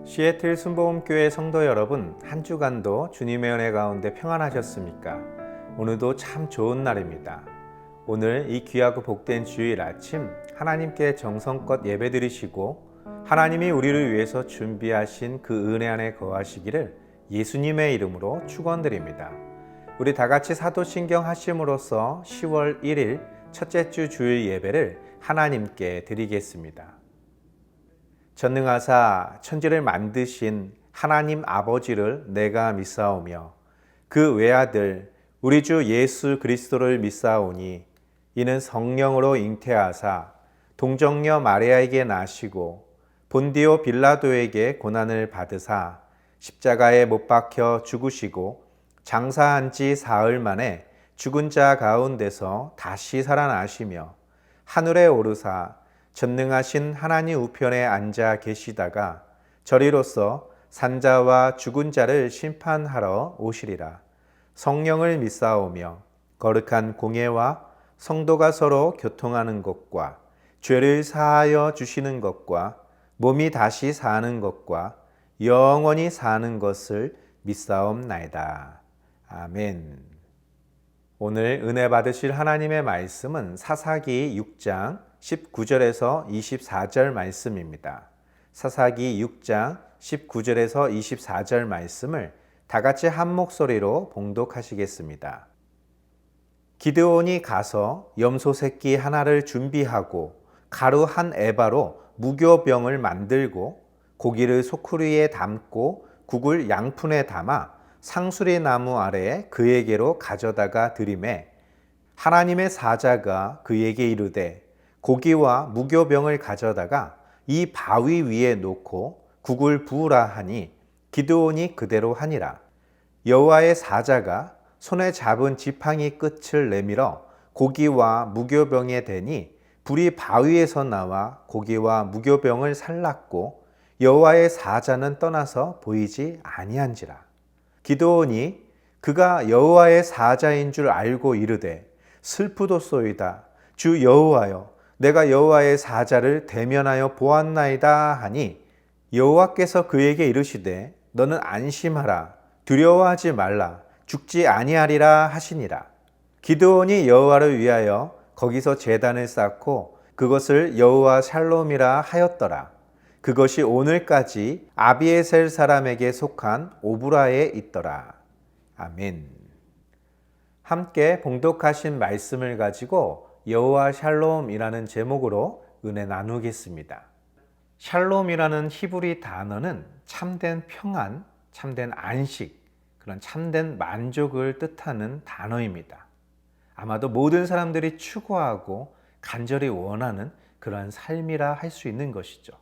시애틀 순복음교회 성도 여러분, 한 주간도 주님의 은혜 가운데 평안하셨습니까? 오늘도 참 좋은 날입니다. 오늘 이 귀하고 복된 주일 아침 하나님께 정성껏 예배드리시고 하나님이 우리를 위해서 준비하신 그 은혜 안에 거하시기를 예수님의 이름으로 축원드립니다. 우리 다 같이 사도신경 하심으로써 10월 1일 첫째 주 주일 예배를 하나님께 드리겠습니다. 전능하사 천지를 만드신 하나님 아버지를 내가 믿사오며 그 외아들 우리 주 예수 그리스도를 믿사오니 이는 성령으로 잉태하사 동정녀 마리아에게 나시고 본디오 빌라도에게 고난을 받으사 십자가에 못 박혀 죽으시고 장사한 지 사흘 만에 죽은 자 가운데서 다시 살아나시며 하늘에 오르사 전능하신 하나님 우편에 앉아 계시다가 저리로서 산자와 죽은 자를 심판하러 오시리라. 성령을 믿사오며 거룩한 공예와 성도가 서로 교통하는 것과 죄를 사하여 주시는 것과 몸이 다시 사는 것과 영원히 사는 것을 믿사옵나이다. 아멘. 오늘 은혜 받으실 하나님의 말씀은 사사기 6장 19절에서 24절 말씀입니다. 사사기 6장 19절에서 24절 말씀을 다 같이 한 목소리로 봉독하시겠습니다. 기드온이 가서 염소 새끼 하나를 준비하고 가루 한 에바로 무교병을 만들고 고기를 소쿠리에 담고 국을 양푼에 담아 상수리 나무 아래에 그에게로 가져다가 드리매 하나님의 사자가 그에게 이르되 고기와 무교병을 가져다가 이 바위 위에 놓고 국을 부으라 하니 기드온이 그대로 하니라. 여호와의 사자가 손에 잡은 지팡이 끝을 내밀어 고기와 무교병에 대니 불이 바위에서 나와 고기와 무교병을 살랐고 여호와의 사자는 떠나서 보이지 아니한지라. 기드온이 그가 여호와의 사자인 줄 알고 이르되 슬프도소이다. 주 여호와여, 내가 여호와의 사자를 대면하여 보았나이다 하니 여호와께서 그에게 이르시되 너는 안심하라. 두려워하지 말라. 죽지 아니하리라 하시니라. 기드온이 여호와를 위하여 거기서 제단을 쌓고 그것을 여호와 샬롬이라 하였더라. 그것이 오늘까지 아비에셀 사람에게 속한 오브라에 있더라. 아멘. 함께 봉독하신 말씀을 가지고 여호와 샬롬이라는 제목으로 은혜 나누겠습니다. 샬롬이라는 히브리 단어는 참된 평안, 참된 안식, 그런 참된 만족을 뜻하는 단어입니다. 아마도 모든 사람들이 추구하고 간절히 원하는 그러한 삶이라 할 수 있는 것이죠.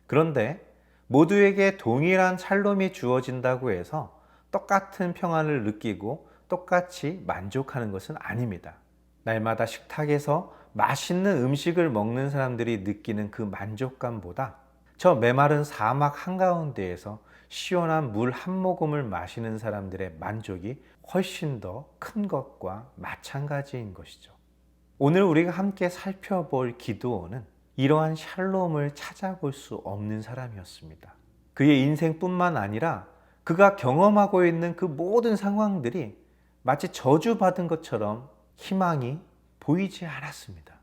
그런데 모두에게 동일한 샬롬이 주어진다고 해서 똑같은 평안을 느끼고 똑같이 만족하는 것은 아닙니다. 날마다 식탁에서 맛있는 음식을 먹는 사람들이 느끼는 그 만족감보다 저 메마른 사막 한가운데에서 시원한 물 한 모금을 마시는 사람들의 만족이 훨씬 더 큰 것과 마찬가지인 것이죠. 오늘 우리가 함께 살펴볼 기드온은 이러한 샬롬을 찾아볼 수 없는 사람이었습니다. 그의 인생뿐만 아니라 그가 경험하고 있는 그 모든 상황들이 마치 저주받은 것처럼 희망이 보이지 않았습니다.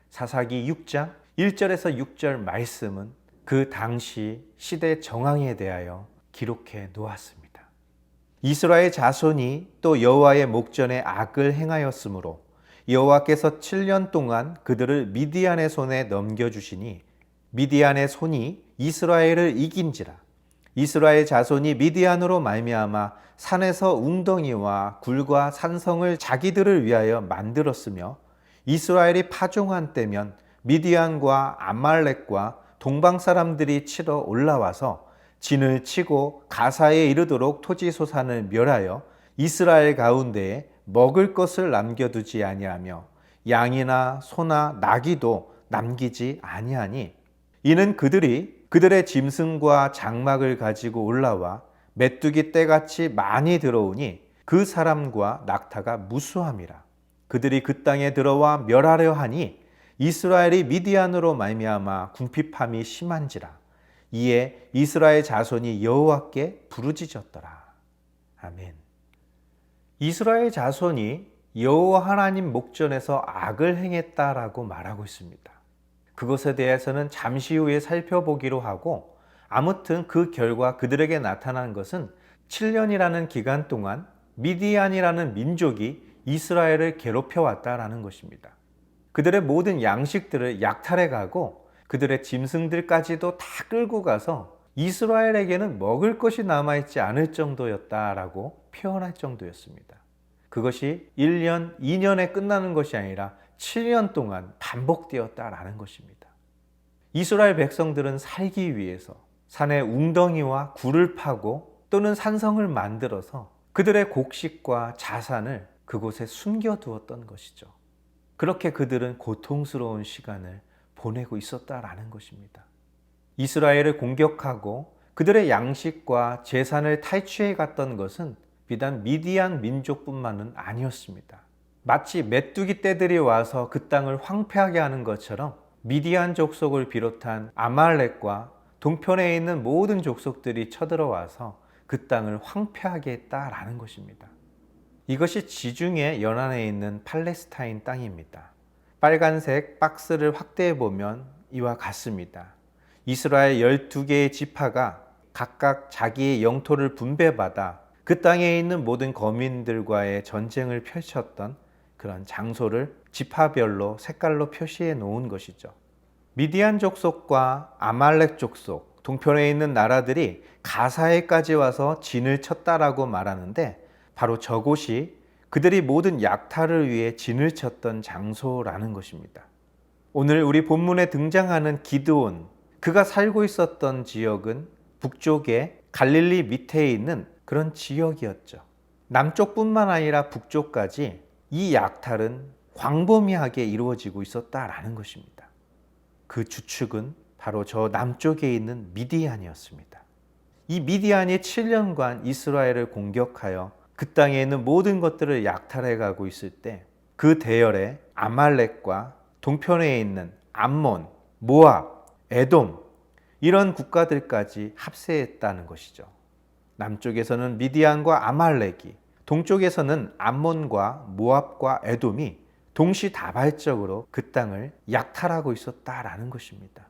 사사기 6장 1절에서 6절 말씀은 그 당시 시대 정황에 대하여 기록해 놓았습니다. 이스라엘 자손이 또 여호와의 목전에 악을 행하였으므로 여호와께서 7년 동안 그들을 미디안의 손에 넘겨주시니 미디안의 손이 이스라엘을 이긴지라. 이스라엘 자손이 미디안으로 말미암아 산에서 웅덩이와 굴과 산성을 자기들을 위하여 만들었으며 이스라엘이 파종한 때면 미디안과 아말렉과 동방 사람들이 치러 올라와서 진을 치고 가사에 이르도록 토지소산을 멸하여 이스라엘 가운데에 먹을 것을 남겨두지 아니하며 양이나 소나 나귀도 남기지 아니하니 이는 그들이 그들의 짐승과 장막을 가지고 올라와 메뚜기 떼같이 많이 들어오니 그 사람과 낙타가 무수함이라. 그들이 그 땅에 들어와 멸하려 하니 이스라엘이 미디안으로 말미암아 궁핍함이 심한지라. 이에 이스라엘 자손이 여호와께 부르짖었더라. 아멘. 이스라엘 자손이 여호와 하나님 목전에서 악을 행했다라고 말하고 있습니다. 그것에 대해서는 잠시 후에 살펴보기로 하고, 아무튼 그 결과 그들에게 나타난 것은 7년이라는 기간 동안 미디안이라는 민족이 이스라엘을 괴롭혀 왔다라는 것입니다. 그들의 모든 양식들을 약탈해 가고 그들의 짐승들까지도 다 끌고 가서 이스라엘에게는 먹을 것이 남아있지 않을 정도였다라고 표현할 정도였습니다. 그것이 1년, 2년에 끝나는 것이 아니라 7년 동안 반복되었다라는 것입니다. 이스라엘 백성들은 살기 위해서 산의 웅덩이와 굴을 파고 또는 산성을 만들어서 그들의 곡식과 자산을 그곳에 숨겨두었던 것이죠. 그렇게 그들은 고통스러운 시간을 보내고 있었다라는 것입니다. 이스라엘을 공격하고 그들의 양식과 재산을 탈취해 갔던 것은 비단 미디안 민족뿐만은 아니었습니다. 마치 메뚜기 떼들이 와서 그 땅을 황폐하게 하는 것처럼 미디안 족속을 비롯한 아말렉과 동편에 있는 모든 족속들이 쳐들어와서 그 땅을 황폐하게 했다라는 것입니다. 이것이 지중해 연안에 있는 팔레스타인 땅입니다. 빨간색 박스를 확대해 보면 이와 같습니다. 이스라엘 12개의 지파가 각각 자기의 영토를 분배받아 그 땅에 있는 모든 거민들과의 전쟁을 펼쳤던 그런 장소를 지파별로 색깔로 표시해 놓은 것이죠. 미디안 족속과 아말렉 족속, 동편에 있는 나라들이 가사에까지 와서 진을 쳤다라고 말하는데, 바로 저곳이 그들이 모든 약탈을 위해 진을 쳤던 장소라는 것입니다. 오늘 우리 본문에 등장하는 기드온, 그가 살고 있었던 지역은 북쪽에 갈릴리 밑에 있는 그런 지역이었죠. 남쪽뿐만 아니라 북쪽까지 이 약탈은 광범위하게 이루어지고 있었다라는 것입니다. 그 주축은 바로 저 남쪽에 있는 미디안이었습니다. 이 미디안이 7년간 이스라엘을 공격하여 그 땅에 있는 모든 것들을 약탈해 가고 있을 때, 그 대열에 아말렉과 동편에 있는 암몬, 모압, 에돔, 이런 국가들까지 합세했다는 것이죠. 남쪽에서는 미디안과 아말렉이, 동쪽에서는 암몬과 모압과 에돔이 동시다발적으로 그 땅을 약탈하고 있었다라는 것입니다.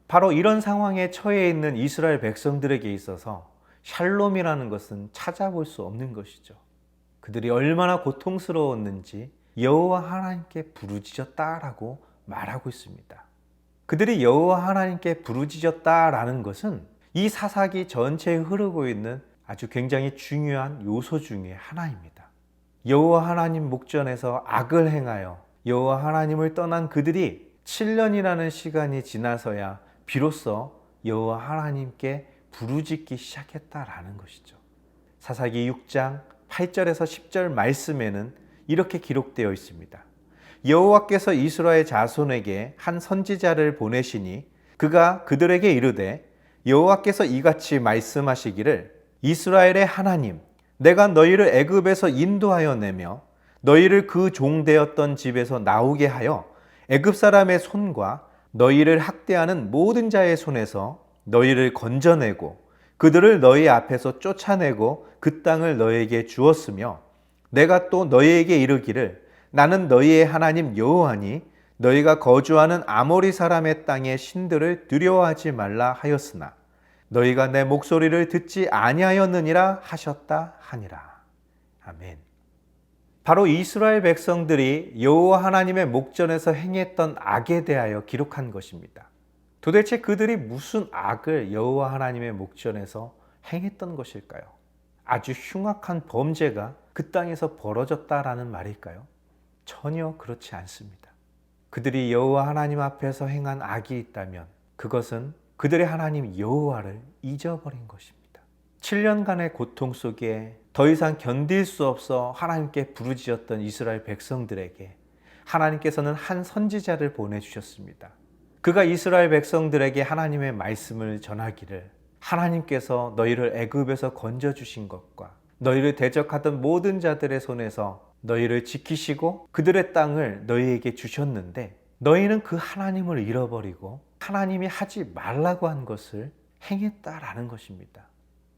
바로 이런 상황에 처해 있는 이스라엘 백성들에게 있어서 샬롬이라는 것은 찾아볼 수 없는 것이죠. 그들이 얼마나 고통스러웠는지 여호와 하나님께 부르짖었다라고 말하고 있습니다. 그들이 여호와 하나님께 부르짖었다라는 것은 이 사사기 전체에 흐르고 있는 아주 굉장히 중요한 요소 중에 하나입니다. 여호와 하나님 목전에서 악을 행하여 여호와 하나님을 떠난 그들이 7년이라는 시간이 지나서야 비로소 여호와 하나님께 부르짖기 시작했다라는 것이죠. 사사기 6장 8절에서 10절 말씀에는 이렇게 기록되어 있습니다. 여호와께서 이스라엘 자손에게 한 선지자를 보내시니 그가 그들에게 이르되, 여호와께서 이같이 말씀하시기를, 이스라엘의 하나님, 내가 너희를 애굽에서 인도하여 내며 너희를 그 종되었던 집에서 나오게 하여 애굽 사람의 손과 너희를 학대하는 모든 자의 손에서 너희를 건져내고 그들을 너희 앞에서 쫓아내고 그 땅을 너희에게 주었으며, 내가 또 너희에게 이르기를, 나는 너희의 하나님 여호와니 너희가 거주하는 아모리 사람의 땅의 신들을 두려워하지 말라 하였으나 너희가 내 목소리를 듣지 아니하였느니라 하셨다 하니라. 아멘. 바로 이스라엘 백성들이 여호와 하나님의 목전에서 행했던 악에 대하여 기록한 것입니다. 도대체 그들이 무슨 악을 여호와 하나님의 목전에서 행했던 것일까요? 아주 흉악한 범죄가 그 땅에서 벌어졌다라는 말일까요? 전혀 그렇지 않습니다. 그들이 여호와 하나님 앞에서 행한 악이 있다면 그것은 그들의 하나님 여호와를 잊어버린 것입니다. 7년간의 고통 속에 더 이상 견딜 수 없어 하나님께 부르짖었던 이스라엘 백성들에게 하나님께서는 한 선지자를 보내주셨습니다. 그가 이스라엘 백성들에게 하나님의 말씀을 전하기를, 하나님께서 너희를 애굽에서 건져주신 것과 너희를 대적하던 모든 자들의 손에서 너희를 지키시고 그들의 땅을 너희에게 주셨는데, 너희는 그 하나님을 잃어버리고 하나님이 하지 말라고 한 것을 행했다라는 것입니다.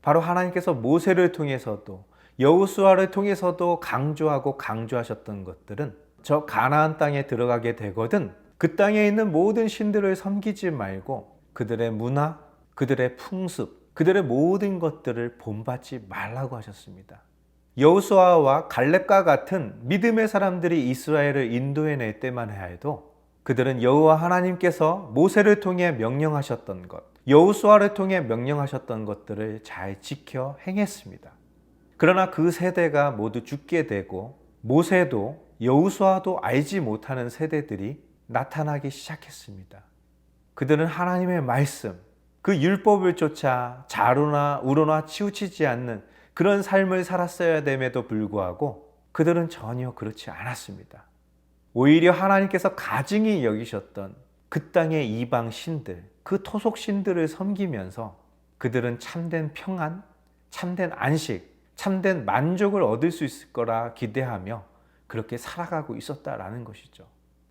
바로 하나님께서 모세를 통해서도 여호수아를 통해서도 강조하고 강조하셨던 것들은 저 가나안 땅에 들어가게 되거든 그 땅에 있는 모든 신들을 섬기지 말고 그들의 문화, 그들의 풍습, 그들의 모든 것들을 본받지 말라고 하셨습니다. 여호수아와 갈렙과 같은 믿음의 사람들이 이스라엘을 인도해낼 때만 해도 그들은 여호와 하나님께서 모세를 통해 명령하셨던 것, 여호수아를 통해 명령하셨던 것들을 잘 지켜 행했습니다. 그러나 그 세대가 모두 죽게 되고 모세도 여호수아도 알지 못하는 세대들이 나타나기 시작했습니다. 그들은 하나님의 말씀, 그 율법을 쫓아 좌로나 우로나 치우치지 않는 그런 삶을 살았어야 됨에도 불구하고 그들은 전혀 그렇지 않았습니다. 오히려 하나님께서 가증히 여기셨던 그 땅의 이방 신들, 그 토속 신들을 섬기면서 그들은 참된 평안, 참된 안식, 참된 만족을 얻을 수 있을 거라 기대하며 그렇게 살아가고 있었다라는 것이죠.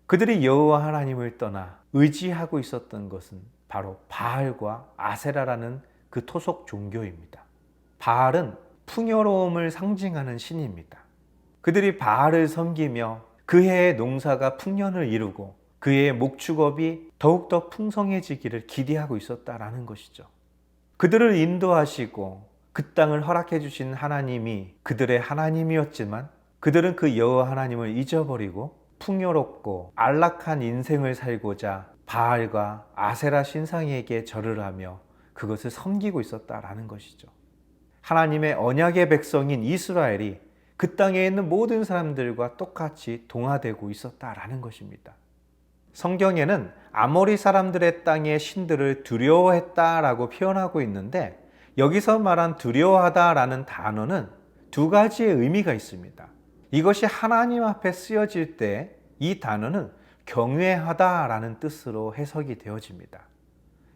그들이 여호와 하나님을 떠나 의지하고 있었던 것은 바로 바알과 아세라라는 그 토속 종교입니다. 바알은 풍요로움을 상징하는 신입니다. 그들이 바알을 섬기며 그 해의 농사가 풍년을 이루고 그 해의 목축업이 더욱더 풍성해지기를 기대하고 있었다라는 것이죠. 그들을 인도하시고 그 땅을 허락해 주신 하나님이 그들의 하나님이었지만 그들은 그 여호와 하나님을 잊어버리고 풍요롭고 안락한 인생을 살고자 바알과 아세라 신상에게 절을 하며 그것을 섬기고 있었다라는 것이죠. 하나님의 언약의 백성인 이스라엘이 그 땅에 있는 모든 사람들과 똑같이 동화되고 있었다라는 것입니다. 성경에는 아모리 사람들의 땅의 신들을 두려워했다라고 표현하고 있는데 여기서 말한 두려워하다라는 단어는 두 가지의 의미가 있습니다. 이것이 하나님 앞에 쓰여질 때 이 단어는 경외하다라는 뜻으로 해석이 되어집니다.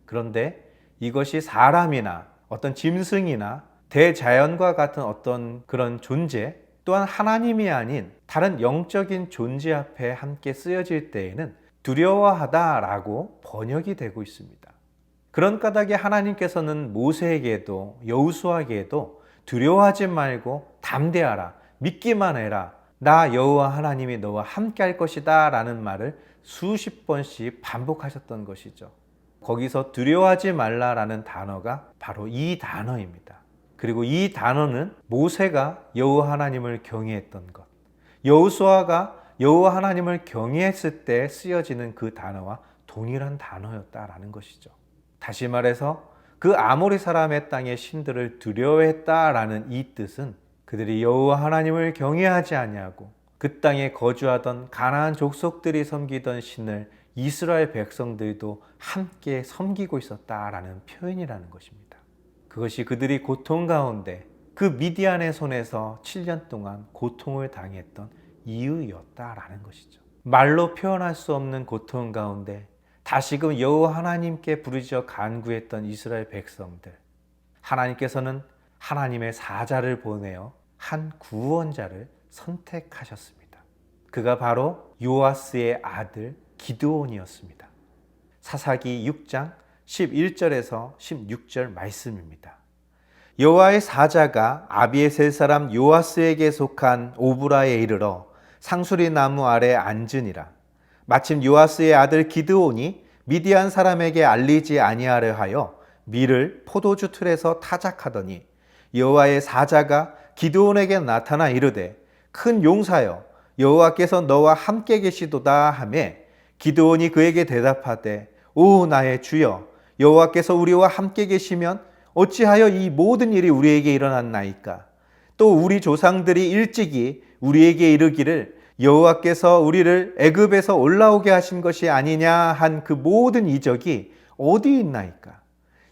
그런데 이것이 사람이나 어떤 짐승이나 대자연과 같은 어떤 그런 존재 또한 하나님이 아닌 다른 영적인 존재 앞에 함께 쓰여질 때에는 두려워하다라고 번역이 되고 있습니다. 그런 까닭에 하나님께서는 모세에게도 여호수아에게도 두려워하지 말고 담대하라, 믿기만 해라, 나 여호와 하나님이 너와 함께 할 것이다 라는 말을 수십 번씩 반복하셨던 것이죠. 거기서 두려워하지 말라라는 단어가 바로 이 단어입니다. 그리고 이 단어는 모세가 여호와 하나님을 경외했던 것, 여호수아가 여호와 하나님을 경외했을 때 쓰여지는 그 단어와 동일한 단어였다라는 것이죠. 다시 말해서 그 아모리 사람의 땅의 신들을 두려워했다라는 이 뜻은 그들이 여호와 하나님을 경외하지 아니하고 그 땅에 거주하던 가나안 족속들이 섬기던 신을 이스라엘 백성들도 함께 섬기고 있었다라는 표현이라는 것입니다. 그것이 그들이 고통 가운데 그 미디안의 손에서 7년 동안 고통을 당했던 이유였다라는 것이죠. 말로 표현할 수 없는 고통 가운데 다시금 여호와 하나님께 부르짖어 간구했던 이스라엘 백성들, 하나님께서는 하나님의 사자를 보내어 한 구원자를 선택하셨습니다. 그가 바로 요아스의 아들 기드온이었습니다. 사사기 6장 11절에서 16절 말씀입니다. 여호와의 사자가 아비에셀 사람 요아스에게 속한 오브라에 이르러 상수리 나무 아래 앉으니라. 마침 요아스의 아들 기드온이 미디안 사람에게 알리지 아니하려 하여 밀을 포도주 틀에서 타작하더니 여호와의 사자가 기드온에게 나타나 이르되 큰 용사여 여호와께서 너와 함께 계시도다 하매 기드온이 그에게 대답하되 오 나의 주여 여호와께서 우리와 함께 계시면 어찌하여 이 모든 일이 우리에게 일어났나이까. 또 우리 조상들이 일찍이 우리에게 이르기를 여호와께서 우리를 애굽에서 올라오게 하신 것이 아니냐 한 그 모든 이적이 어디 있나이까.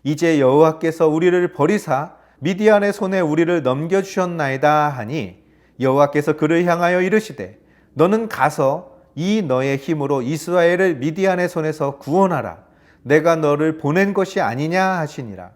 이제 여호와께서 우리를 버리사 미디안의 손에 우리를 넘겨주셨나이다 하니 여호와께서 그를 향하여 이르시되 너는 가서 이 너의 힘으로 이스라엘을 미디안의 손에서 구원하라. 내가 너를 보낸 것이 아니냐 하시니라.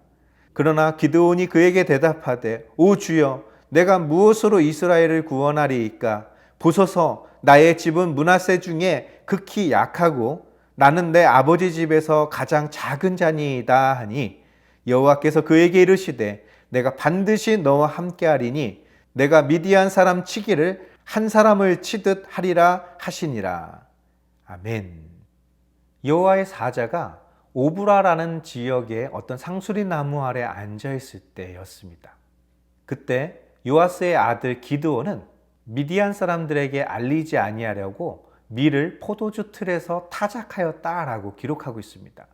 그러나 기드온이 그에게 대답하되 오 주여 내가 무엇으로 이스라엘을 구원하리이까. 보소서 나의 집은 므낫세 중에 극히 약하고 나는 내 아버지 집에서 가장 작은 자니이다 하니 여호와께서 그에게 이르시되 내가 반드시 너와 함께하리니 내가 미디안 사람 치기를 한 사람을 치듯 하리라 하시니라. 아멘. 여호와의 사자가 오브라라는 지역의 어떤 상수리 나무 아래 앉아 있을 때였습니다. 그때 요아스의 아들 기드온은 미디안 사람들에게 알리지 아니하려고 밀을 포도주 틀에서 타작하였다라고 기록하고 있습니다.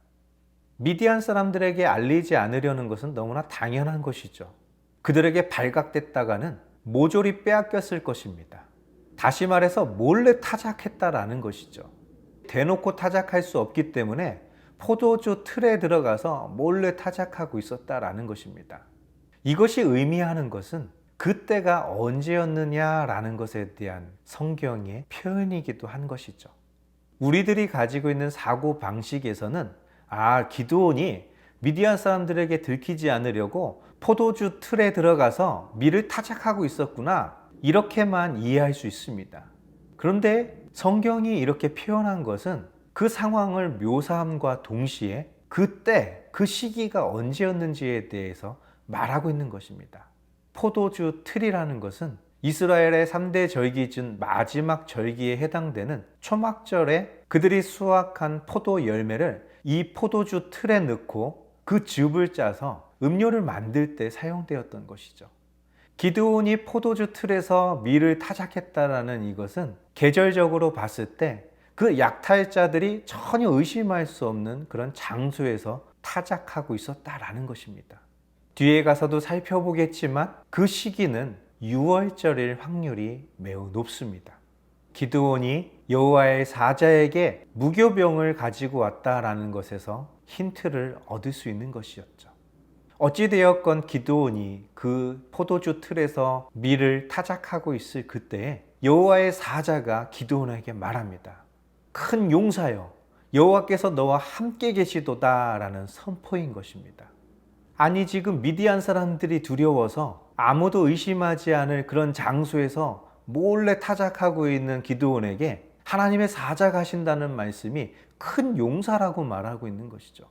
미디안 사람들에게 알리지 않으려는 것은 너무나 당연한 것이죠. 그들에게 발각됐다가는 모조리 빼앗겼을 것입니다. 다시 말해서 몰래 타작했다라는 것이죠. 대놓고 타작할 수 없기 때문에 포도주 틀에 들어가서 몰래 타작하고 있었다라는 것입니다. 이것이 의미하는 것은 그때가 언제였느냐라는 것에 대한 성경의 표현이기도 한 것이죠. 우리들이 가지고 있는 사고 방식에서는 기드온이 미디안 사람들에게 들키지 않으려고 포도주 틀에 들어가서 밀을 타작하고 있었구나, 이렇게만 이해할 수 있습니다. 그런데 성경이 이렇게 표현한 것은 그 상황을 묘사함과 동시에 그때 그 시기가 언제였는지에 대해서 말하고 있는 것입니다. 포도주 틀이라는 것은 이스라엘의 3대 절기 중 마지막 절기에 해당되는 초막절에 그들이 수확한 포도 열매를 이 포도주 틀에 넣고 그 즙을 짜서 음료를 만들 때 사용되었던 것이죠. 기드온이 포도주 틀에서 밀을 타작했다라는 이것은 계절적으로 봤을 때 그 약탈자들이 전혀 의심할 수 없는 그런 장소에서 타작하고 있었다라는 것입니다. 뒤에 가서도 살펴보겠지만 그 시기는 6월절일 확률이 매우 높습니다. 기드온이 여호와의 사자에게 무교병을 가지고 왔다라는 것에서 힌트를 얻을 수 있는 것이었죠. 어찌되었건 기드온이 그 포도주 틀에서 밀을 타작하고 있을 그때에 여호와의 사자가 기드온에게 말합니다. 큰 용사여, 여호와께서 너와 함께 계시도다 라는 선포인 것입니다. 아니, 지금 미디안 사람들이 두려워서 아무도 의심하지 않을 그런 장소에서 몰래 타작하고 있는 기드온에게 하나님의 사자가 하신다는 말씀이 큰 용사라고 말하고 있는 것이죠.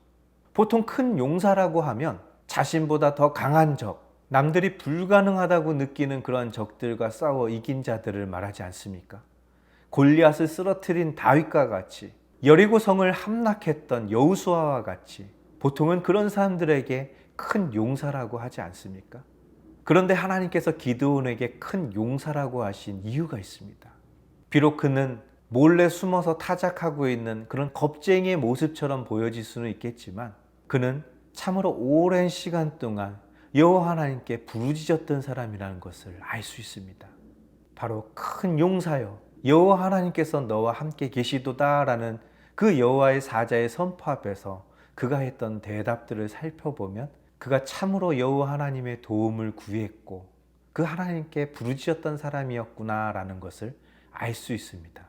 보통 큰 용사라고 하면 자신보다 더 강한 적, 남들이 불가능하다고 느끼는 그런 적들과 싸워 이긴 자들을 말하지 않습니까? 골리앗을 쓰러뜨린 다윗과 같이, 여리고 성을 함락했던 여호수아와 같이 보통은 그런 사람들에게 큰 용사라고 하지 않습니까? 그런데 하나님께서 기드온에게 큰 용사라고 하신 이유가 있습니다. 비록 그는 몰래 숨어서 타작하고 있는 그런 겁쟁이의 모습처럼 보여질 수는 있겠지만 그는 참으로 오랜 시간 동안 여호와 하나님께 부르짖었던 사람이라는 것을 알 수 있습니다. 바로 큰 용사여, 여호와 하나님께서 너와 함께 계시도다 라는 그 여호와의 사자의 선포 앞에서 그가 했던 대답들을 살펴보면 그가 참으로 여호와 하나님의 도움을 구했고 그 하나님께 부르짖었던 사람이었구나 라는 것을 알 수 있습니다.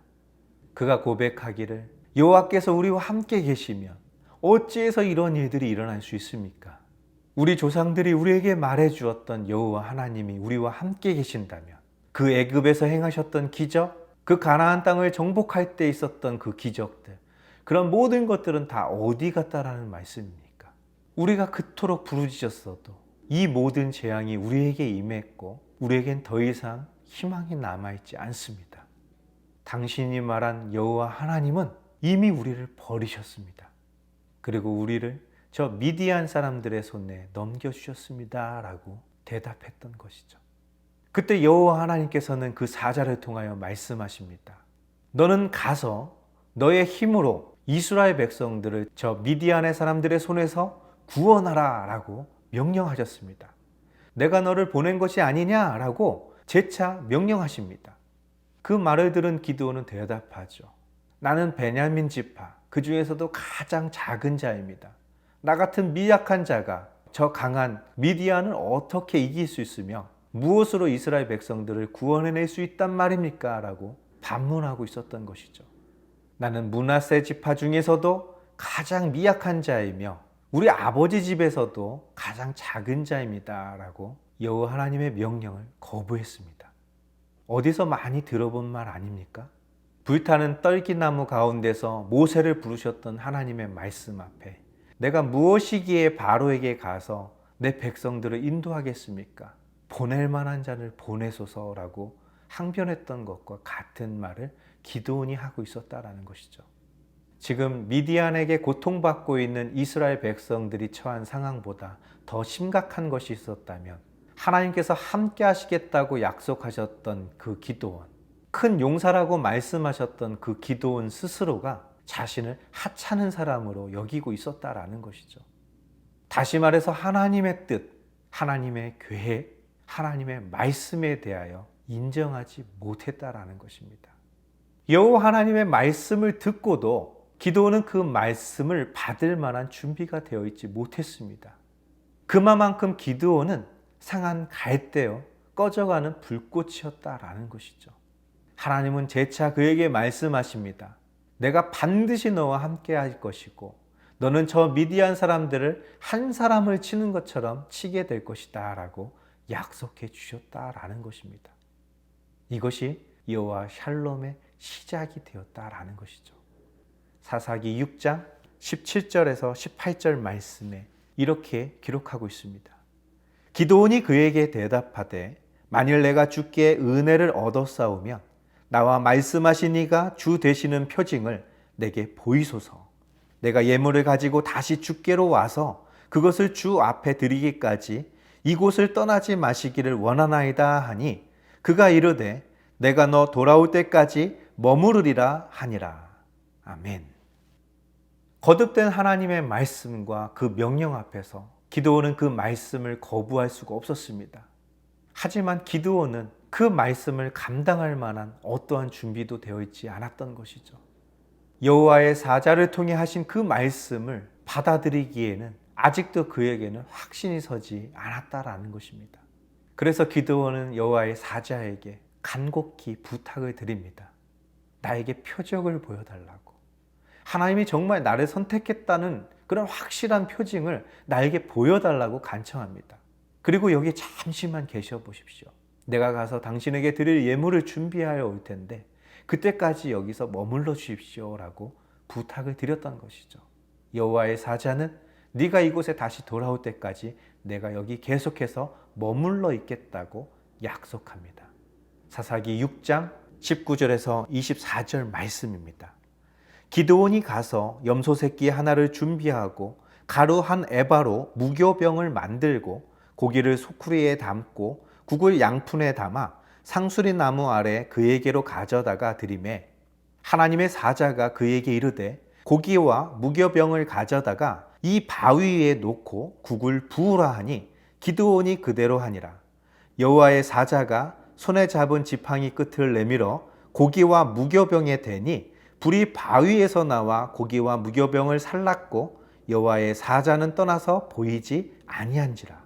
그가 고백하기를 여호와께서 우리와 함께 계시면 어찌해서 이런 일들이 일어날 수 있습니까? 우리 조상들이 우리에게 말해 주었던 여호와 하나님이 우리와 함께 계신다면 그 애굽에서 행하셨던 기적, 그 가나안 땅을 정복할 때 있었던 그 기적들, 그런 모든 것들은 다 어디 갔다라는 말씀입니까? 우리가 그토록 부르짖었어도 이 모든 재앙이 우리에게 임했고 우리에겐 더 이상 희망이 남아있지 않습니다. 당신이 말한 여호와 하나님은 이미 우리를 버리셨습니다. 그리고 우리를 저 미디안 사람들의 손에 넘겨주셨습니다 라고 대답했던 것이죠. 그때 여호와 하나님께서는 그 사자를 통하여 말씀하십니다. 너는 가서 너의 힘으로 이스라엘 백성들을 저 미디안의 사람들의 손에서 구원하라 라고 명령하셨습니다. 내가 너를 보낸 것이 아니냐 라고 재차 명령하십니다. 그 말을 들은 기드온은 대답하죠. 나는 베냐민 지파, 그 중에서도 가장 작은 자입니다. 나 같은 미약한 자가 저 강한 미디안을 어떻게 이길 수 있으며 무엇으로 이스라엘 백성들을 구원해낼 수 있단 말입니까? 라고 반문하고 있었던 것이죠. 나는 므낫세 지파 중에서도 가장 미약한 자이며 우리 아버지 집에서도 가장 작은 자입니다 라고 여호와 하나님의 명령을 거부했습니다. 어디서 많이 들어본 말 아닙니까? 불타는 떨기나무 가운데서 모세를 부르셨던 하나님의 말씀 앞에 내가 무엇이기에 바로에게 가서 내 백성들을 인도하겠습니까? 보낼 만한 자를 보내소서라고 항변했던 것과 같은 말을 기드온이 하고 있었다라는 것이죠. 지금 미디안에게 고통받고 있는 이스라엘 백성들이 처한 상황보다 더 심각한 것이 있었다면 하나님께서 함께 하시겠다고 약속하셨던 그 기드온, 큰 용사라고 말씀하셨던 그 기드온 스스로가 자신을 하찮은 사람으로 여기고 있었다라는 것이죠. 다시 말해서 하나님의 뜻, 하나님의 계획, 하나님의 말씀에 대하여 인정하지 못했다라는 것입니다. 여호와 하나님의 말씀을 듣고도 기드온은 그 말씀을 받을 만한 준비가 되어 있지 못했습니다. 그만큼 기드온은 상한 갈대요 꺼져가는 불꽃이었다라는 것이죠. 하나님은 재차 그에게 말씀하십니다. 내가 반드시 너와 함께 할 것이고 너는 저 미디안 사람들을 한 사람을 치는 것처럼 치게 될 것이다 라고 약속해 주셨다라는 것입니다. 이것이 여호와 샬롬의 시작이 되었다라는 것이죠. 사사기 6장 17절에서 18절 말씀에 이렇게 기록하고 있습니다. 기드온이 그에게 대답하되 만일 내가 주께 은혜를 얻었사오면 나와 말씀하신 이가 주 되시는 표징을 내게 보이소서. 내가 예물을 가지고 다시 주께로 와서 그것을 주 앞에 드리기까지 이곳을 떠나지 마시기를 원하나이다 하니 그가 이르되 내가 너 돌아올 때까지 머무르리라 하니라. 아멘. 거듭된 하나님의 말씀과 그 명령 앞에서 기드온은 그 말씀을 거부할 수가 없었습니다. 하지만 기드온은 그 말씀을 감당할 만한 어떠한 준비도 되어 있지 않았던 것이죠. 여호와의 사자를 통해 하신 그 말씀을 받아들이기에는 아직도 그에게는 확신이 서지 않았다라는 것입니다. 그래서 기드온은 여호와의 사자에게 간곡히 부탁을 드립니다. 나에게 표적을 보여달라고. 하나님이 정말 나를 선택했다는 그런 확실한 표징을 나에게 보여달라고 간청합니다. 그리고 여기 잠시만 계셔 보십시오. 내가 가서 당신에게 드릴 예물을 준비하여 올 텐데 그때까지 여기서 머물러 주십시오 라고 부탁을 드렸던 것이죠. 여호와의 사자는 네가 이곳에 다시 돌아올 때까지 내가 여기 계속해서 머물러 있겠다고 약속합니다. 사사기 6장 19절에서 24절 말씀입니다. 기드온이 가서 염소 새끼 하나를 준비하고 가루 한 에바로 무교병을 만들고 고기를 소쿠리에 담고 국을 양푼에 담아 상수리 나무 아래 그에게로 가져다가 드리매 하나님의 사자가 그에게 이르되 고기와 무교병을 가져다가 이 바위 위에 놓고 국을 부으라 하니 기드온이 그대로 하니라. 여호와의 사자가 손에 잡은 지팡이 끝을 내밀어 고기와 무교병에 대니 불이 바위에서 나와 고기와 무교병을 살랐고 여호와의 사자는 떠나서 보이지 아니한지라.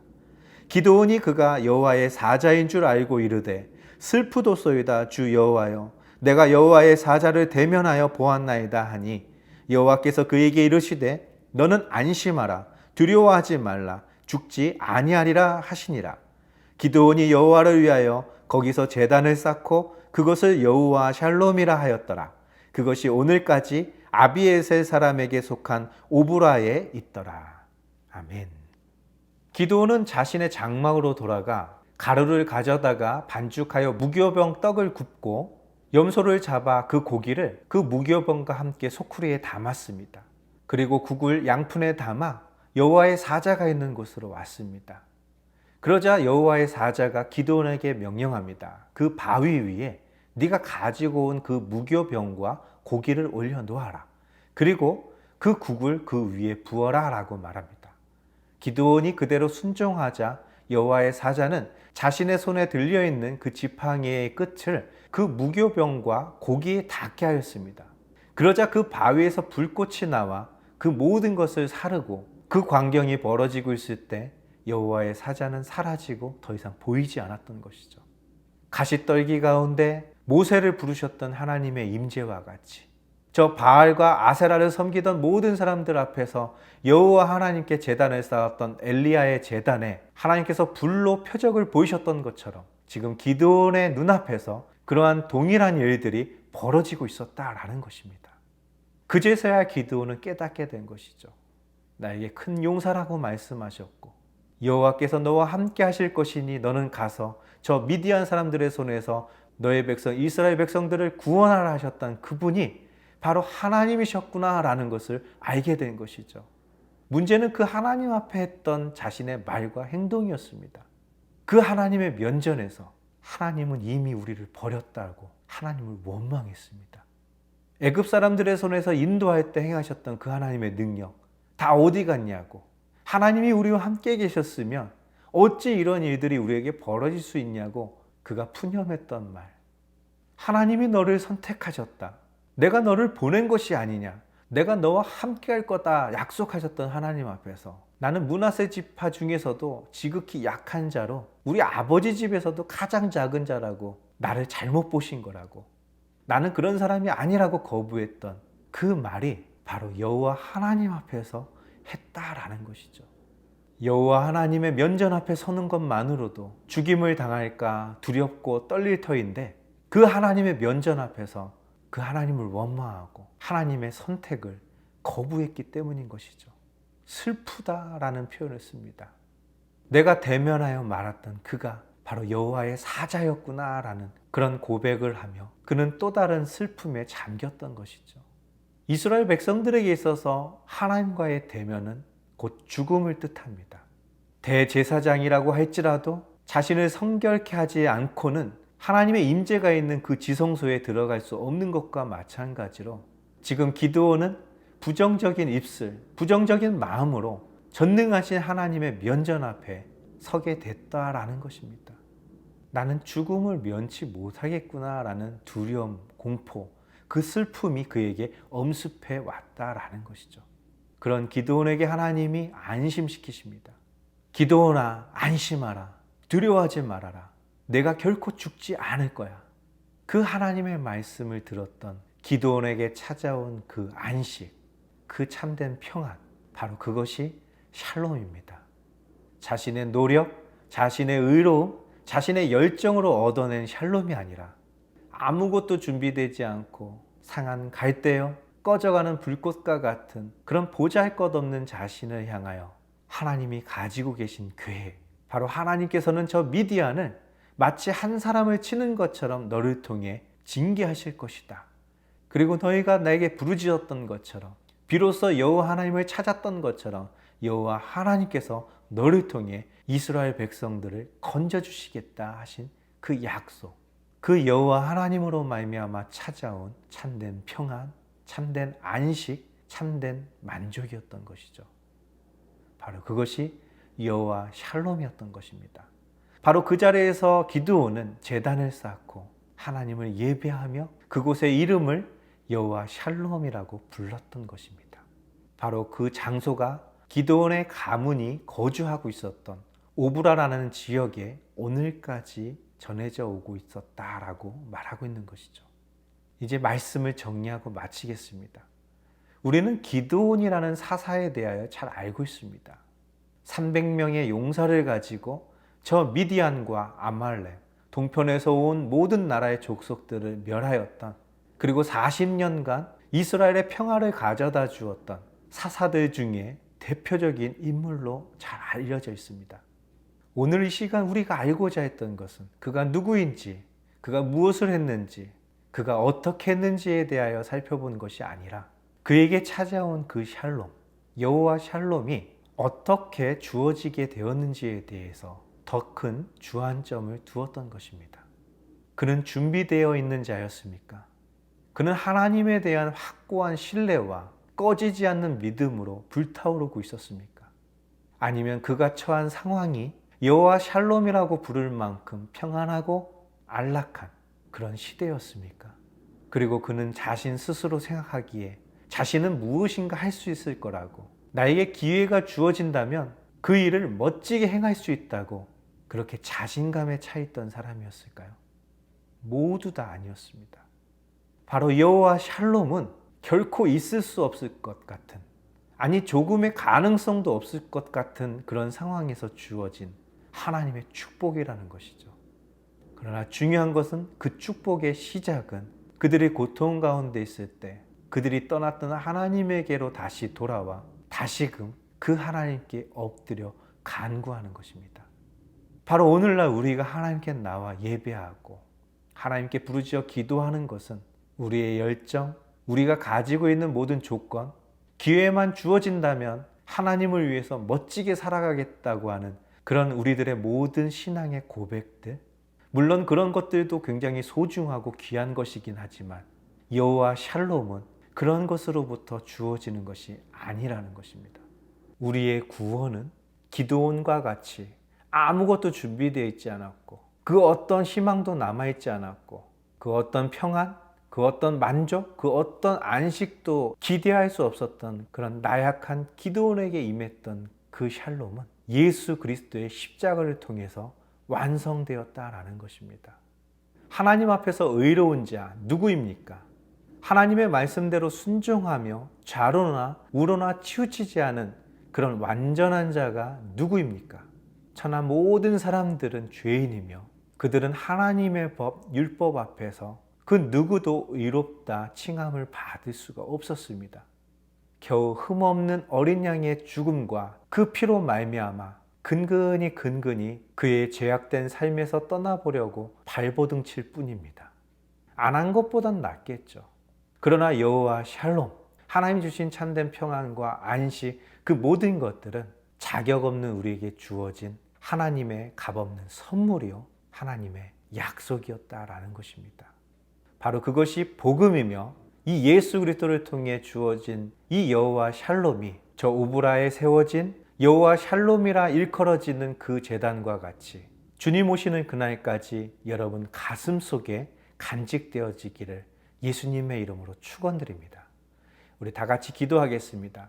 기드온이 그가 여호와의 사자인 줄 알고 이르되 슬프도소이다 주 여호와여 내가 여호와의 사자를 대면하여 보았나이다 하니 여호와께서 그에게 이르시되 너는 안심하라 두려워하지 말라 죽지 아니하리라 하시니라. 기드온이 여호와를 위하여 거기서 제단을 쌓고 그것을 여호와 샬롬이라 하였더라. 그것이 오늘까지 아비에셀 사람에게 속한 오브라에 있더라. 아멘. 기드온은 자신의 장막으로 돌아가 가루를 가져다가 반죽하여 무교병 떡을 굽고 염소를 잡아 그 고기를 그 무교병과 함께 소쿠리에 담았습니다. 그리고 국을 양푼에 담아 여호와의 사자가 있는 곳으로 왔습니다. 그러자 여호와의 사자가 기드온에게 명령합니다. 그 바위 위에 네가 가지고 온 그 무교병과 고기를 올려놓아라. 그리고 그 국을 그 위에 부어라 라고 말합니다. 기드온이 그대로 순종하자 여호와의 사자는 자신의 손에 들려있는 그 지팡이의 끝을 그 무교병과 고기에 닿게 하였습니다. 그러자 그 바위에서 불꽃이 나와 그 모든 것을 사르고 그 광경이 벌어지고 있을 때 여호와의 사자는 사라지고 더 이상 보이지 않았던 것이죠. 가시떨기 가운데 모세를 부르셨던 하나님의 임재와 같이 저 바알과 아세라를 섬기던 모든 사람들 앞에서 여호와 하나님께 제단을 쌓았던 엘리야의 제단에 하나님께서 불로 표적을 보이셨던 것처럼 지금 기드온의 눈앞에서 그러한 동일한 일들이 벌어지고 있었다라는 것입니다. 그제서야 기드온은 깨닫게 된 것이죠. 나에게 큰 용사라고 말씀하셨고 여호와께서 너와 함께 하실 것이니 너는 가서 저 미디안 사람들의 손에서 너의 백성 이스라엘 백성들을 구원하라 하셨던 그분이 바로 하나님이셨구나라는 것을 알게 된 것이죠. 문제는 그 하나님 앞에 했던 자신의 말과 행동이었습니다. 그 하나님의 면전에서 하나님은 이미 우리를 버렸다고 하나님을 원망했습니다. 애굽 사람들의 손에서 인도할 때 행하셨던 그 하나님의 능력 다 어디 갔냐고, 하나님이 우리와 함께 계셨으면 어찌 이런 일들이 우리에게 벌어질 수 있냐고 그가 푸념했던 말. 하나님이 너를 선택하셨다. 내가 너를 보낸 것이 아니냐. 내가 너와 함께 할 거다 약속하셨던 하나님 앞에서 나는 므낫세 지파 중에서도 지극히 약한 자로 우리 아버지 집에서도 가장 작은 자라고 나를 잘못 보신 거라고, 나는 그런 사람이 아니라고 거부했던 그 말이 바로 여호와 하나님 앞에서 했다라는 것이죠. 여호와 하나님의 면전 앞에 서는 것만으로도 죽임을 당할까 두렵고 떨릴 터인데 그 하나님의 면전 앞에서 그 하나님을 원망하고 하나님의 선택을 거부했기 때문인 것이죠. 슬프다라는 표현을 씁니다. 내가 대면하여 말았던 그가 바로 여호와의 사자였구나라는 그런 고백을 하며 그는 또 다른 슬픔에 잠겼던 것이죠. 이스라엘 백성들에게 있어서 하나님과의 대면은 곧 죽음을 뜻합니다. 대제사장이라고 할지라도 자신을 성결케 하지 않고는 하나님의 임재가 있는 그 지성소에 들어갈 수 없는 것과 마찬가지로 지금 기드온은 부정적인 입술, 부정적인 마음으로 전능하신 하나님의 면전 앞에 서게 됐다라는 것입니다. 나는 죽음을 면치 못하겠구나라는 두려움, 공포, 그 슬픔이 그에게 엄습해 왔다라는 것이죠. 그런 기드온에게 하나님이 안심시키십니다. 기드온아, 안심하라. 두려워하지 말아라. 내가 결코 죽지 않을 거야. 그 하나님의 말씀을 들었던 기드온에게 찾아온 그 안식, 그 참된 평안, 바로 그것이 샬롬입니다. 자신의 노력, 자신의 의로움, 자신의 열정으로 얻어낸 샬롬이 아니라 아무것도 준비되지 않고 상한 갈대여 꺼져가는 불꽃과 같은 그런 보잘것없는 자신을 향하여 하나님이 가지고 계신 계획, 바로 하나님께서는 저 미디안을 마치 한 사람을 치는 것처럼 너를 통해 징계하실 것이다. 그리고 너희가 나에게 부르짖었던 것처럼 비로소 여호와 하나님을 찾았던 것처럼 여호와 하나님께서 너를 통해 이스라엘 백성들을 건져주시겠다 하신 그 약속, 그 여호와 하나님으로 말미암아 찾아온 참된 평안, 참된 안식, 참된 만족이었던 것이죠. 바로 그것이 여호와 샬롬이었던 것입니다. 바로 그 자리에서 기드온은 제단을 쌓고 하나님을 예배하며 그곳의 이름을 여호와 샬롬이라고 불렀던 것입니다. 바로 그 장소가 기드온의 가문이 거주하고 있었던 오브라라는 지역에 오늘까지 전해져 오고 있었다라고 말하고 있는 것이죠. 이제 말씀을 정리하고 마치겠습니다. 우리는 기드온이라는 사사에 대하여 잘 알고 있습니다. 300명의 용사를 가지고 저 미디안과 아말렉, 동편에서 온 모든 나라의 족속들을 멸하였던, 그리고 40년간 이스라엘의 평화를 가져다 주었던 사사들 중에 대표적인 인물로 잘 알려져 있습니다. 오늘 이 시간 우리가 알고자 했던 것은 그가 누구인지, 그가 무엇을 했는지, 그가 어떻게 했는지에 대하여 살펴본 것이 아니라 그에게 찾아온 그 샬롬, 여호와 샬롬이 어떻게 주어지게 되었는지에 대해서 더 큰 주안점을 두었던 것입니다. 그는 준비되어 있는 자였습니까? 그는 하나님에 대한 확고한 신뢰와 꺼지지 않는 믿음으로 불타오르고 있었습니까? 아니면 그가 처한 상황이 여호와 샬롬이라고 부를 만큼 평안하고 안락한 그런 시대였습니까? 그리고 그는 자신 스스로 생각하기에 자신은 무엇인가 할 수 있을 거라고, 나에게 기회가 주어진다면 그 일을 멋지게 행할 수 있다고 그렇게 자신감에 차 있던 사람이었을까요? 모두 다 아니었습니다. 바로 여호와 샬롬은 결코 있을 수 없을 것 같은, 아니 조금의 가능성도 없을 것 같은 그런 상황에서 주어진 하나님의 축복이라는 것이죠. 그러나 중요한 것은 그 축복의 시작은 그들이 고통 가운데 있을 때 그들이 떠났던 하나님에게로 다시 돌아와 다시금 그 하나님께 엎드려 간구하는 것입니다. 바로 오늘날 우리가 하나님께 나와 예배하고 하나님께 부르짖어 기도하는 것은 우리의 열정, 우리가 가지고 있는 모든 조건, 기회만 주어진다면 하나님을 위해서 멋지게 살아가겠다고 하는 그런 우리들의 모든 신앙의 고백들, 물론 그런 것들도 굉장히 소중하고 귀한 것이긴 하지만 여호와 샬롬은 그런 것으로부터 주어지는 것이 아니라는 것입니다. 우리의 구원은 기드온과 같이 아무것도 준비되어 있지 않았고 그 어떤 희망도 남아있지 않았고 그 어떤 평안, 그 어떤 만족, 그 어떤 안식도 기대할 수 없었던 그런 나약한 기드온에게 임했던 그 샬롬은 예수 그리스도의 십자가를 통해서 완성되었다라는 것입니다. 하나님 앞에서 의로운 자 누구입니까? 하나님의 말씀대로 순종하며 좌로나 우로나 치우치지 않은 그런 완전한 자가 누구입니까? 천하 모든 사람들은 죄인이며 그들은 하나님의 법, 율법 앞에서 그 누구도 의롭다 칭함을 받을 수가 없었습니다. 겨우 흠없는 어린 양의 죽음과 그 피로 말미암아 근근히 그의 죄악된 삶에서 떠나보려고 발버둥 칠 뿐입니다. 안 한 것보단 낫겠죠. 그러나 여호와 샬롬, 하나님 주신 참된 평안과 안식, 그 모든 것들은 자격 없는 우리에게 주어진 하나님의 값없는 선물이요 하나님의 약속이었다라는 것입니다. 바로 그것이 복음이며 이 예수 그리스도를 통해 주어진 이 여호와 샬롬이 저 우브라에 세워진 여호와 샬롬이라 일컬어지는 그 제단과 같이 주님 오시는 그날까지 여러분 가슴 속에 간직되어지기를 예수님의 이름으로 축원드립니다. 우리 다 같이 기도하겠습니다.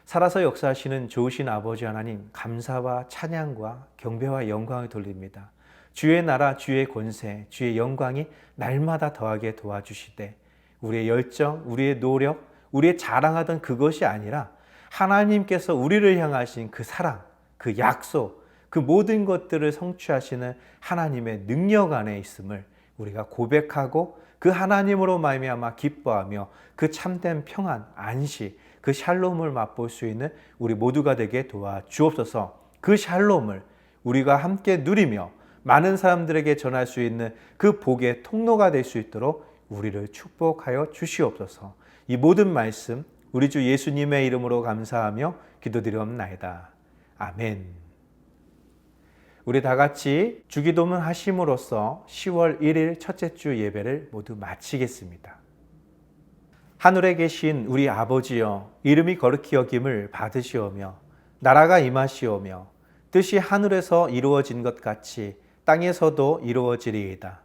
살아서 역사하시는 좋으신 아버지 하나님, 감사와 찬양과 경배와 영광을 돌립니다. 주의 나라, 주의 권세, 주의 영광이 날마다 더하게 도와주시되 우리의 열정, 우리의 노력, 우리의 자랑하던 그것이 아니라 하나님께서 우리를 향하신 그 사랑, 그 약속, 그 모든 것들을 성취하시는 하나님의 능력 안에 있음을 우리가 고백하고 그 하나님으로 말미암아 기뻐하며 그 참된 평안, 안식, 그 샬롬을 맛볼 수 있는 우리 모두가 되게 도와주옵소서. 그 샬롬을 우리가 함께 누리며 많은 사람들에게 전할 수 있는 그 복의 통로가 될 수 있도록 우리를 축복하여 주시옵소서. 이 모든 말씀 우리 주 예수님의 이름으로 감사하며 기도드리옵나이다. 아멘. 우리 다 같이 주기도문 하심으로써 10월 1일 첫째 주 예배를 모두 마치겠습니다. 하늘에 계신 우리 아버지여, 이름이 거룩히 여김을 받으시오며 나라가 임하시오며 뜻이 하늘에서 이루어진 것 같이 땅에서도 이루어지리이다.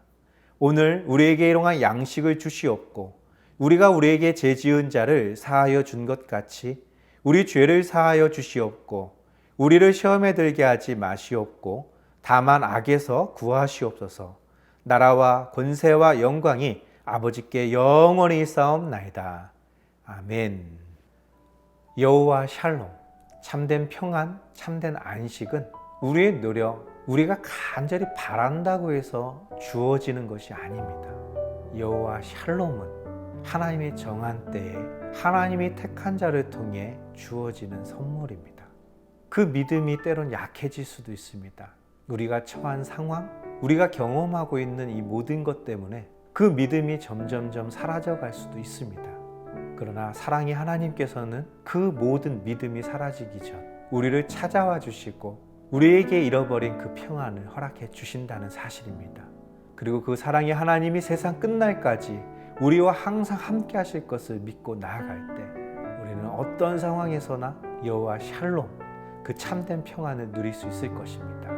오늘 우리에게 일용할 양식을 주시옵고 우리가 우리에게 죄지은 자를 사하여 준 것 같이 우리 죄를 사하여 주시옵고 우리를 시험에 들게 하지 마시옵고 다만 악에서 구하시옵소서. 나라와 권세와 영광이 아버지께 영원히 있사옵나이다. 아멘. 여호와 샬롬, 참된 평안, 참된 안식은 우리의 노력, 우리가 간절히 바란다고 해서 주어지는 것이 아닙니다. 여호와 샬롬은 하나님의 정한 때에 하나님이 택한 자를 통해 주어지는 선물입니다. 그 믿음이 때론 약해질 수도 있습니다. 우리가 처한 상황, 우리가 경험하고 있는 이 모든 것 때문에 그 믿음이 점점점 사라져갈 수도 있습니다. 그러나 사랑의 하나님께서는 그 모든 믿음이 사라지기 전 우리를 찾아와 주시고 우리에게 잃어버린 그 평안을 허락해 주신다는 사실입니다. 그리고 그 사랑의 하나님이 세상 끝날까지 우리와 항상 함께 하실 것을 믿고 나아갈 때 우리는 어떤 상황에서나 여호와 샬롬, 그 참된 평안을 누릴 수 있을 것입니다.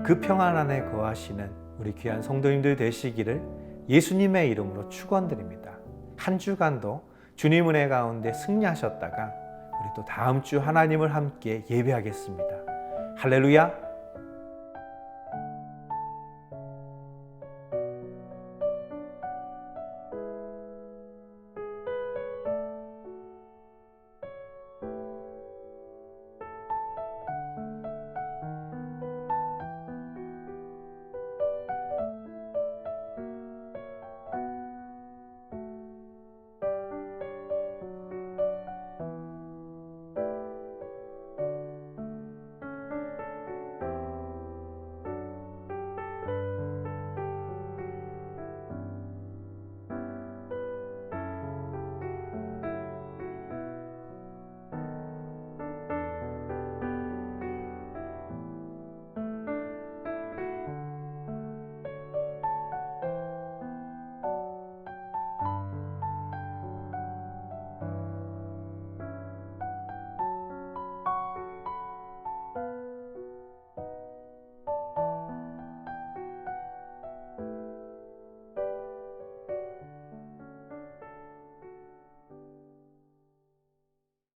그 평안 안에 거하시는 우리 귀한 성도님들 되시기를 예수님의 이름으로 축원드립니다. 한 주간도 주님 은혜 가운데 승리하셨다가 우리 또 다음 주 하나님을 함께 예배하겠습니다. 할렐루야!